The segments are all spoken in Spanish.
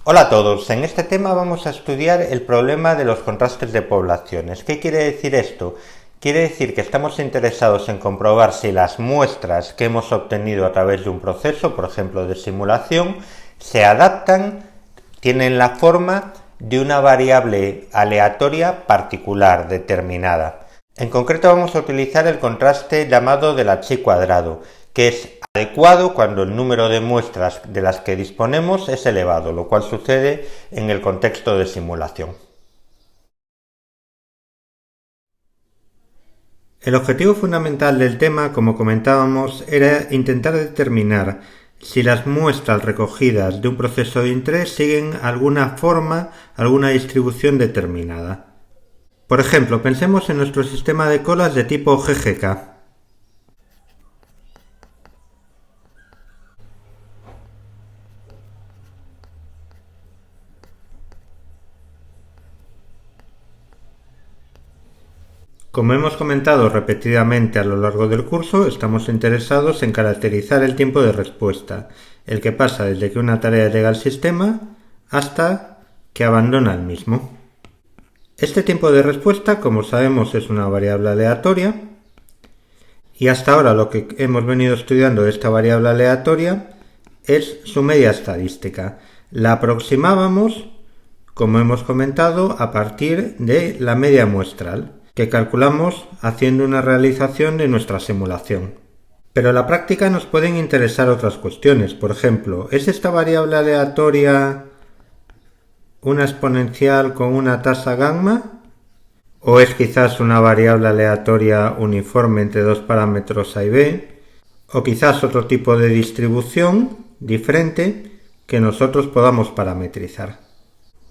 Hola a todos, en este tema vamos a estudiar el problema de los contrastes de poblaciones. ¿Qué quiere decir esto? Quiere decir que estamos interesados en comprobar si las muestras que hemos obtenido a través de un proceso, por ejemplo de simulación, se adaptan, tienen la forma de una variable aleatoria particular, determinada. En concreto vamos a utilizar el contraste llamado del H cuadrado, que es adecuado cuando el número de muestras de las que disponemos es elevado, lo cual sucede en el contexto de simulación. El objetivo fundamental del tema, como comentábamos, era intentar determinar si las muestras recogidas de un proceso de interés siguen alguna forma, alguna distribución determinada. Por ejemplo, pensemos en nuestro sistema de colas de tipo GGK. Como hemos comentado repetidamente a lo largo del curso, estamos interesados en caracterizar el tiempo de respuesta, el que pasa desde que una tarea llega al sistema hasta que abandona el mismo. Este tiempo de respuesta, como sabemos, es una variable aleatoria, y hasta ahora lo que hemos venido estudiando de esta variable aleatoria es su media estadística. La aproximábamos, como hemos comentado, a partir de la media muestral, que calculamos haciendo una realización de nuestra simulación. Pero en la práctica nos pueden interesar otras cuestiones. Por ejemplo, ¿es esta variable aleatoria una exponencial con una tasa gamma? ¿O es quizás una variable aleatoria uniforme entre dos parámetros A y B? ¿O quizás otro tipo de distribución diferente que nosotros podamos parametrizar?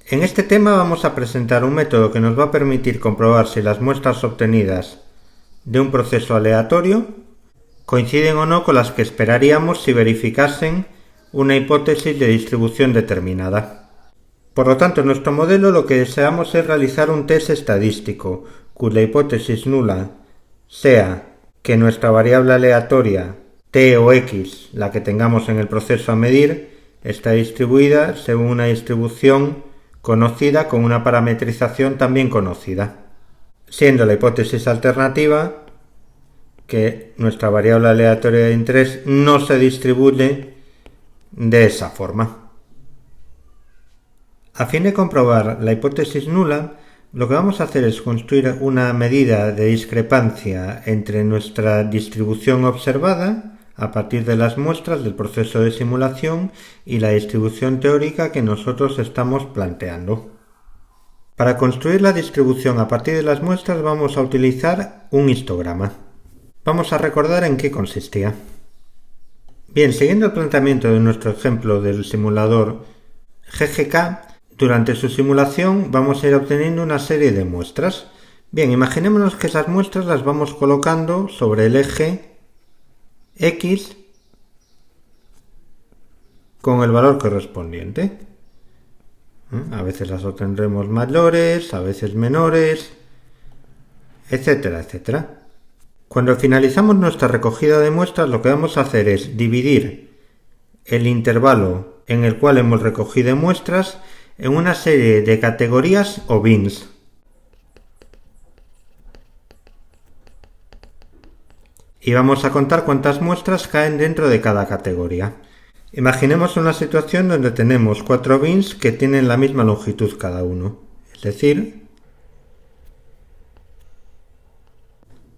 En este tema vamos a presentar un método que nos va a permitir comprobar si las muestras obtenidas de un proceso aleatorio coinciden o no con las que esperaríamos si verificasen una hipótesis de distribución determinada. Por lo tanto, en nuestro modelo lo que deseamos es realizar un test estadístico cuya hipótesis nula sea que nuestra variable aleatoria t o x, la que tengamos en el proceso a medir, está distribuida según una distribución conocida con una parametrización también conocida, siendo la hipótesis alternativa que nuestra variable aleatoria de interés no se distribuye de esa forma. A fin de comprobar la hipótesis nula, lo que vamos a hacer es construir una medida de discrepancia entre nuestra distribución observada a partir de las muestras del proceso de simulación y la distribución teórica que nosotros estamos planteando. Para construir la distribución a partir de las muestras vamos a utilizar un histograma. Vamos a recordar en qué consistía. Bien, siguiendo el planteamiento de nuestro ejemplo del simulador GGK, durante su simulación vamos a ir obteniendo una serie de muestras. Bien, imaginémonos que esas muestras las vamos colocando sobre el eje X con el valor correspondiente. A veces las obtendremos mayores, a veces menores, etcétera, etcétera. Cuando finalizamos nuestra recogida de muestras, lo que vamos a hacer es dividir el intervalo en el cual hemos recogido muestras en una serie de categorías o bins. Y vamos a contar cuántas muestras caen dentro de cada categoría. Imaginemos una situación donde tenemos 4 bins que tienen la misma longitud cada uno. Es decir,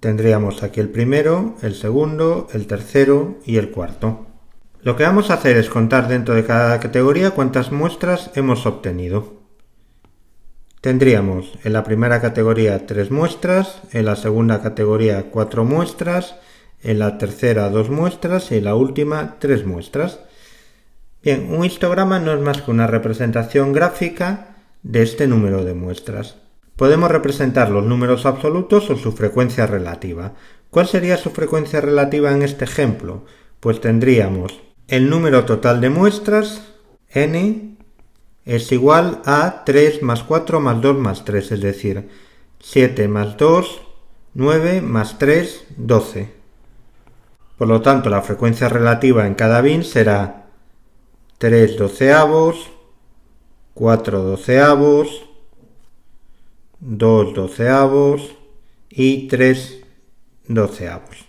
tendríamos aquí el primero, el segundo, el tercero y el cuarto. Lo que vamos a hacer es contar dentro de cada categoría cuántas muestras hemos obtenido. Tendríamos en la primera categoría 3 muestras, en la segunda categoría 4 muestras, en la tercera 2 muestras y en la última 3 muestras. Bien, un histograma no es más que una representación gráfica de este número de muestras. Podemos representar los números absolutos o su frecuencia relativa. ¿Cuál sería su frecuencia relativa en este ejemplo? Pues tendríamos el número total de muestras, n, es igual a 3 más 4 más 2 más 3, es decir, 7 más 2, 9 más 3, 12. Por lo tanto, la frecuencia relativa en cada bin será 3 doceavos 4 doceavos, 2 doceavos y 3 doceavos.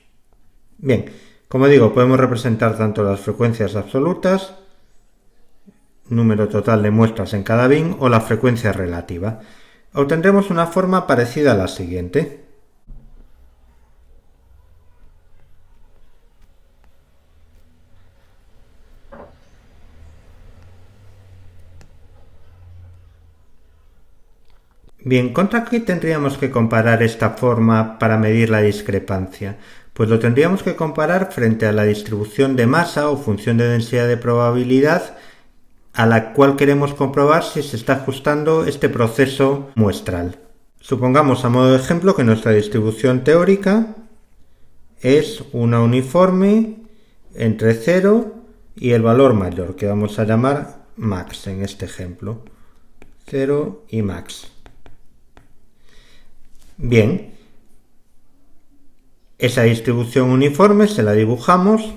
Bien, como digo, podemos representar tanto las frecuencias absolutas, número total de muestras en cada bin, o la frecuencia relativa. Obtendremos una forma parecida a la siguiente. Bien, ¿contra qué tendríamos que comparar esta forma para medir la discrepancia? Pues lo tendríamos que comparar frente a la distribución de masa o función de densidad de probabilidad a la cual queremos comprobar si se está ajustando este proceso muestral. Supongamos a modo de ejemplo que nuestra distribución teórica es una uniforme entre 0 y el valor mayor, que vamos a llamar max en este ejemplo. 0 y max. Bien, esa distribución uniforme, se la dibujamos,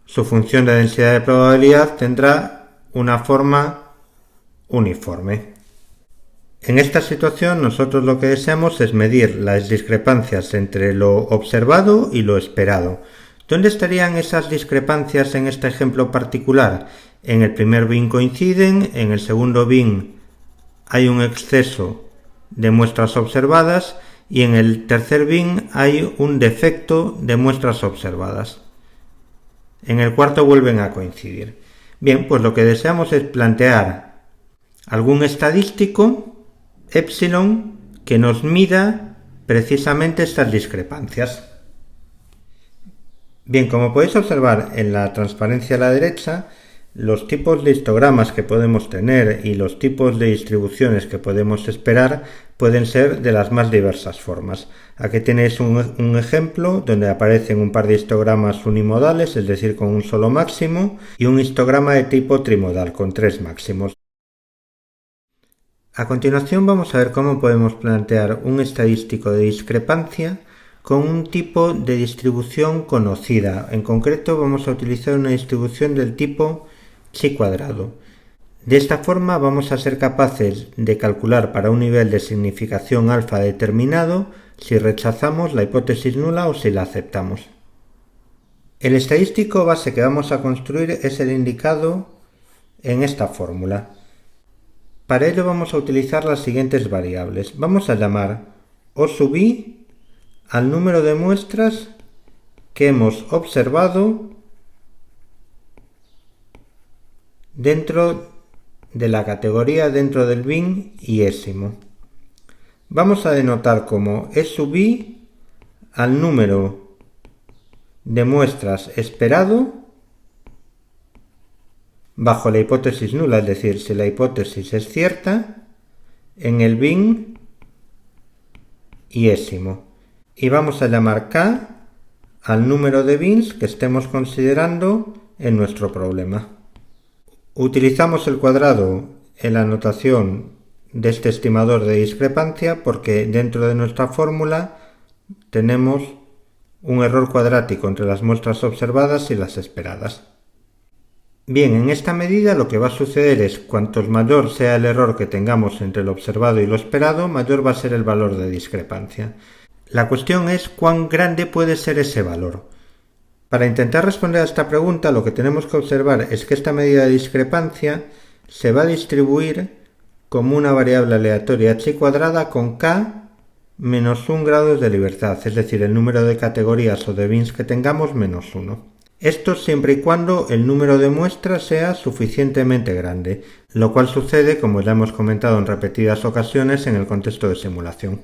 su función de densidad de probabilidad tendrá una forma uniforme. En esta situación nosotros lo que deseamos es medir las discrepancias entre lo observado y lo esperado. ¿Dónde estarían esas discrepancias en este ejemplo particular? En el primer bin coinciden, en el segundo bin hay un exceso de muestras observadas y en el tercer bin hay un defecto de muestras observadas. En el cuarto vuelven a coincidir. Bien, pues lo que deseamos es plantear algún estadístico, epsilon, que nos mida precisamente estas discrepancias. Bien, como podéis observar en la transparencia a la derecha, los tipos de histogramas que podemos tener y los tipos de distribuciones que podemos esperar pueden ser de las más diversas formas. Aquí tenéis un ejemplo donde aparecen un par de histogramas unimodales, es decir, con un solo máximo, y un histograma de tipo trimodal con 3 máximos. A continuación vamos a ver cómo podemos plantear un estadístico de discrepancia con un tipo de distribución conocida. En concreto vamos a utilizar una distribución del tipo chi cuadrado. De esta forma vamos a ser capaces de calcular para un nivel de significación alfa determinado si rechazamos la hipótesis nula o si la aceptamos. El estadístico base que vamos a construir es el indicado en esta fórmula. Para ello vamos a utilizar las siguientes variables. Vamos a llamar O sub i al número de muestras que hemos observado dentro de la categoría dentro del bin iésimo. Vamos a denotar como E sub i al número de muestras esperado bajo la hipótesis nula, es decir, si la hipótesis es cierta, en el bin iésimo. Y vamos a llamar K al número de bins que estemos considerando en nuestro problema. Utilizamos el cuadrado en la notación de este estimador de discrepancia porque dentro de nuestra fórmula tenemos un error cuadrático entre las muestras observadas y las esperadas. Bien, en esta medida lo que va a suceder es cuanto mayor sea el error que tengamos entre lo observado y lo esperado, mayor va a ser el valor de discrepancia. La cuestión es cuán grande puede ser ese valor. Para intentar responder a esta pregunta, lo que tenemos que observar es que esta medida de discrepancia se va a distribuir como una variable aleatoria chi cuadrada con k menos 1 grados de libertad, es decir, el número de categorías o de bins que tengamos menos 1. Esto siempre y cuando el número de muestras sea suficientemente grande, lo cual sucede, como ya hemos comentado en repetidas ocasiones, en el contexto de simulación.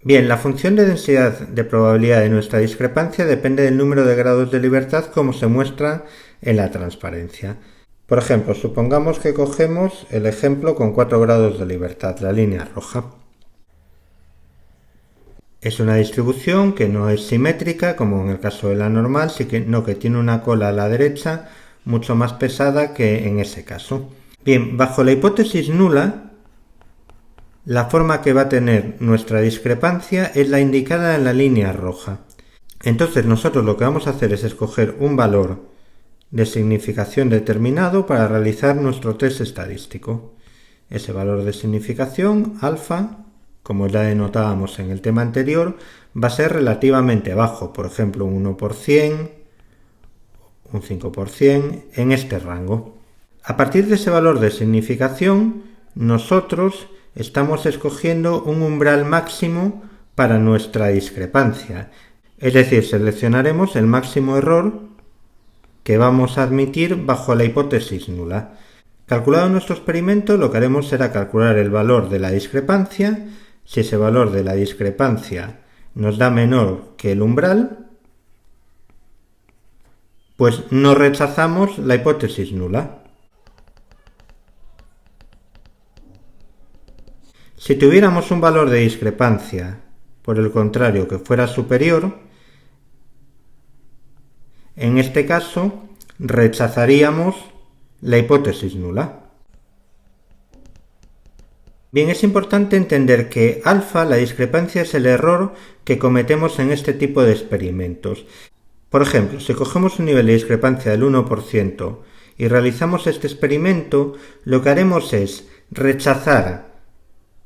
Bien, la función de densidad de probabilidad de nuestra discrepancia depende del número de grados de libertad como se muestra en la transparencia. Por ejemplo, supongamos que cogemos el ejemplo con 4 grados de libertad, la línea roja. Es una distribución que no es simétrica, como en el caso de la normal, sino que tiene una cola a la derecha mucho más pesada que en ese caso. Bien, bajo la hipótesis nula, la forma que va a tener nuestra discrepancia es la indicada en la línea roja. Entonces nosotros lo que vamos a hacer es escoger un valor de significación determinado para realizar nuestro test estadístico. Ese valor de significación, alfa, como ya denotábamos en el tema anterior, va a ser relativamente bajo, por ejemplo un 1%, un 5%, en este rango. A partir de ese valor de significación, nosotros estamos escogiendo un umbral máximo para nuestra discrepancia. Es decir, seleccionaremos el máximo error que vamos a admitir bajo la hipótesis nula. Calculado nuestro experimento, lo que haremos será calcular el valor de la discrepancia. Si ese valor de la discrepancia nos da menor que el umbral, pues no rechazamos la hipótesis nula. Si tuviéramos un valor de discrepancia, por el contrario, que fuera superior, en este caso rechazaríamos la hipótesis nula. Bien, es importante entender que alfa, la discrepancia, es el error que cometemos en este tipo de experimentos. Por ejemplo, si cogemos un nivel de discrepancia del 1% y realizamos este experimento, lo que haremos es rechazar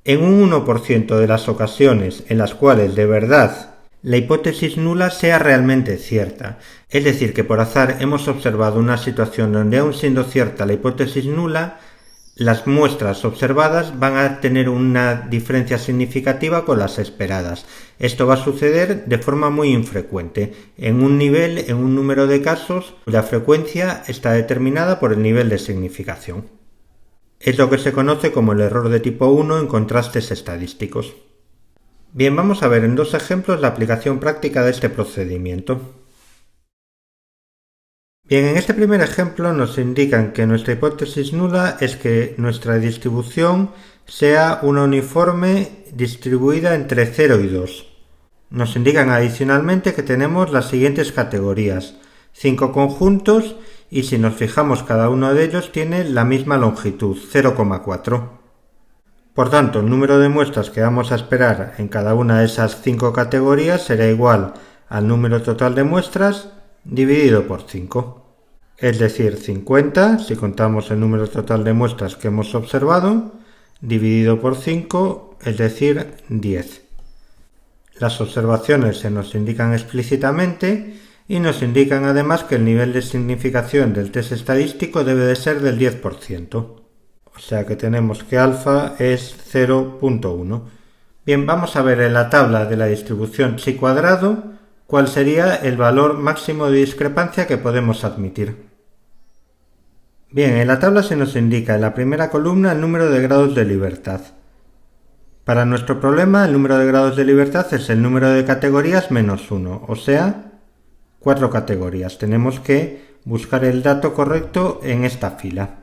en un 1% de las ocasiones en las cuales de verdad la hipótesis nula sea realmente cierta. Es decir, que por azar hemos observado una situación donde, aun siendo cierta la hipótesis nula, las muestras observadas van a tener una diferencia significativa con las esperadas. Esto va a suceder de forma muy infrecuente. En un nivel, en un número de casos, la frecuencia está determinada por el nivel de significación. Es lo que se conoce como el error de tipo 1 en contrastes estadísticos. Bien, vamos a ver en dos ejemplos la aplicación práctica de este procedimiento. Bien, en este primer ejemplo nos indican que nuestra hipótesis nula es que nuestra distribución sea una uniforme distribuida entre 0 y 2. Nos indican adicionalmente que tenemos las siguientes categorías: 5 conjuntos, y si nos fijamos cada uno de ellos tiene la misma longitud, 0,4. Por tanto, el número de muestras que vamos a esperar en cada una de esas 5 categorías será igual al número total de muestras dividido por 5. Es decir, 50, si contamos el número total de muestras que hemos observado, dividido por 5, es decir, 10. Las observaciones se nos indican explícitamente y nos indican además que el nivel de significación del test estadístico debe de ser del 10%. O sea que tenemos que alfa es 0.1. Bien, vamos a ver en la tabla de la distribución chi cuadrado cuál sería el valor máximo de discrepancia que podemos admitir. Bien, en la tabla se nos indica en la primera columna el número de grados de libertad. Para nuestro problema, el número de grados de libertad es el número de categorías menos 1, o sea, 4 categorías. Tenemos que buscar el dato correcto en esta fila.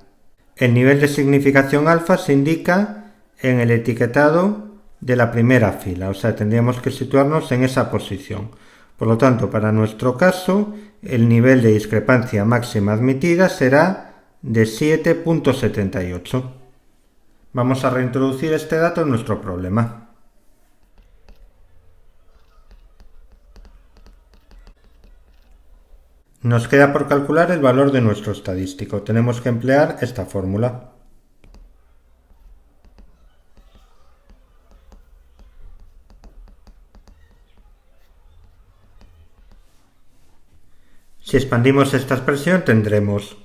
El nivel de significación alfa se indica en el etiquetado de la primera fila, o sea, tendríamos que situarnos en esa posición. Por lo tanto, para nuestro caso, el nivel de discrepancia máxima admitida será de 7.78. Vamos a reintroducir este dato en nuestro problema. Nos queda por calcular el valor de nuestro estadístico. Tenemos que emplear esta fórmula. Si expandimos esta expresión tendremos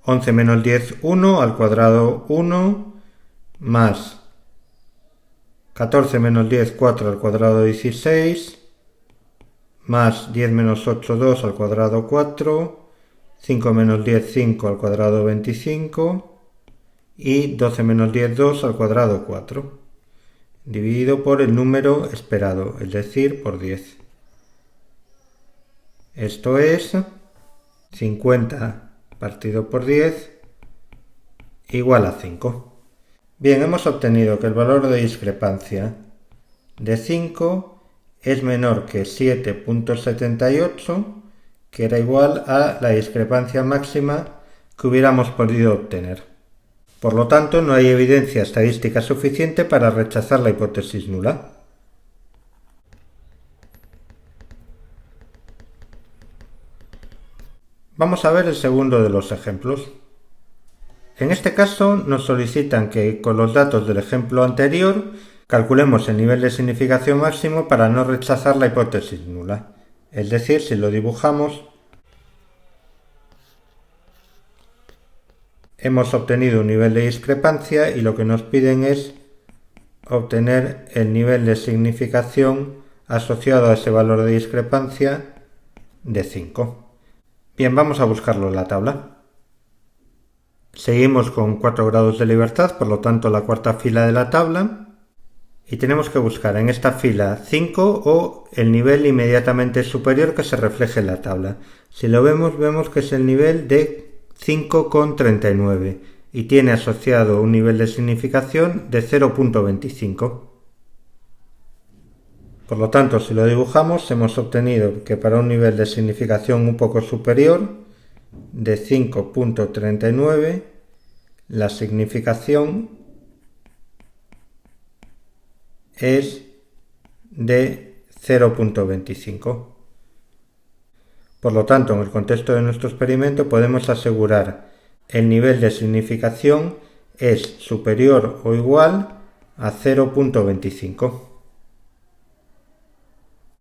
11 menos 10, 1 al cuadrado 1, más 14 menos 10, 4 al cuadrado 16, más 10 menos 8, 2 al cuadrado 4, 5 menos 10, 5 al cuadrado 25 y 12 menos 10, 2 al cuadrado 4, dividido por el número esperado, es decir, por 10. Esto es 50 partido por 10 igual a 5. Bien, hemos obtenido que el valor de discrepancia de 5 es menor que 7.78, que era igual a la discrepancia máxima que hubiéramos podido obtener. Por lo tanto, no hay evidencia estadística suficiente para rechazar la hipótesis nula. Vamos a ver el segundo de los ejemplos. En este caso nos solicitan que con los datos del ejemplo anterior calculemos el nivel de significación máximo para no rechazar la hipótesis nula. Es decir, si lo dibujamos, hemos obtenido un nivel de discrepancia y lo que nos piden es obtener el nivel de significación asociado a ese valor de discrepancia de 5. Bien, vamos a buscarlo en la tabla. Seguimos con 4 grados de libertad, por lo tanto la cuarta fila de la tabla, y tenemos que buscar en esta fila 5 o el nivel inmediatamente superior que se refleje en la tabla. Si lo vemos que es el nivel de 5,39 y tiene asociado un nivel de significación de 0,25. Por lo tanto, si lo dibujamos, hemos obtenido que para un nivel de significación un poco superior de 5,39, la significación es de 0,25. Por lo tanto, en el contexto de nuestro experimento podemos asegurar el nivel de significación es superior o igual a 0,25.